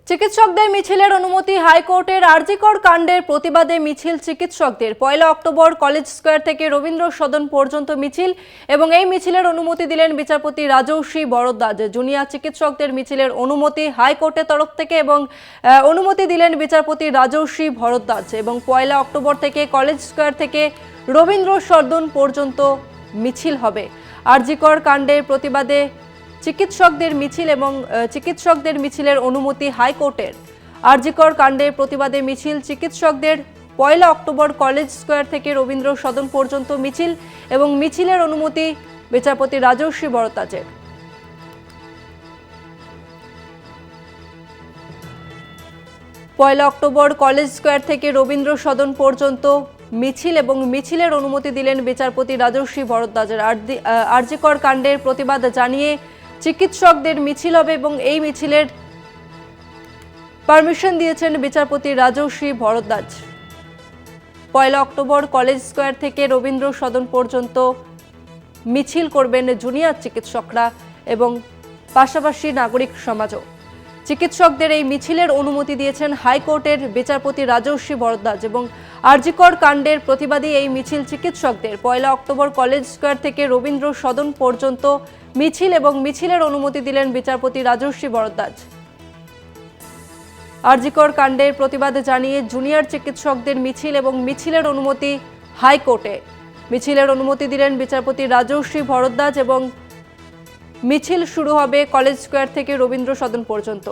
চিকিৎসকদের মিছিলের অনুমতি হাইকোর্টের। আরজিকর কাণ্ডের প্রতিবাদে মিছিল চিকিৎসকদের। 1 অক্টোবর কলেজ স্কয়ার থেকে রবীন্দ্র সদন পর্যন্ত মিছিল এবং এই মিছিলের অনুমতি দিলেন বিচারপতি রাজর্ষি ভরদ্বাজ। জুনিয়র চিকিৎসকদের মিছিলের অনুমতি হাইকোর্টের তরফ থেকে এবং অনুমতি দিলেন বিচারপতি রাজর্ষি ভরদ্বাজ এবং 1 অক্টোবর থেকে কলেজ স্কয়ার থেকে রবীন্দ্র সদন পর্যন্ত মিছিল হবে। আরজিকর কাণ্ডের প্রতিবাদে চিকিৎসকদের মিছিল এবং চিকিৎসকদের মিছিলের অনুমতি হাইকোর্টের। আরজিকর কাণ্ডের প্রতিবাদে মিছিল চিকিৎসকদের। 1 অক্টোবর কলেজ স্কয়ার থেকে রবীন্দ্র সদন পর্যন্ত মিছিল এবং মিছিলের অনুমতি বিচারপতি রাজর্ষি ভরদ্বাজের। অক্টোবর কলেজ স্কয়ার থেকে রবীন্দ্র সদন পর্যন্ত মিছিল এবং মিছিলের অনুমতি দিলেন বিচারপতি রাজর্ষি ভরদ্বাজের। আরজিকর কাণ্ডের প্রতিবাদ জানিয়ে চিকিৎসকদের মিছিল হবে এবং এই মিছিলের পারমিশন দিয়েছেন বিচারপতি রাজর্ষি ভরদ্বাজ। 1 অক্টোবর কলেজ স্কয়ার থেকে রবীন্দ্র সদন পর্যন্ত মিছিল করবেন জুনিয়র চিকিৎসকরা এবং পাশাপাশি নাগরিক সমাজও। চিকিৎসকদের এই মিছিলের অনুমতি দিয়েছেন হাইকোর্টের বিচারপতি রাজর্ষি ভরদ্বাজ এবং আরজিকর কাণ্ডের প্রতিবাদী এই মিছিল চিকিৎসকদের। 1 অক্টোবর কলেজ স্কয়ার থেকে রবীন্দ্র সদন পর্যন্ত মিছিল এবং মিছিলের অনুমতি দিলেন বিচারপতি রাজর্ষি ভরদ্বাজ। আরজিকর কাণ্ডের প্রতিবাদ জানিয়ে জুনিয়র চিকিৎসকদের মিছিল এবং মিছিলের অনুমতি হাইকোর্টে। মিছিলের অনুমতি দিলেন বিচারপতি রাজর্ষি ভরদ্বাজ এবং মিছিল শুরু হবে কলেজ স্কয়ার থেকে রবীন্দ্র সদন পর্যন্ত।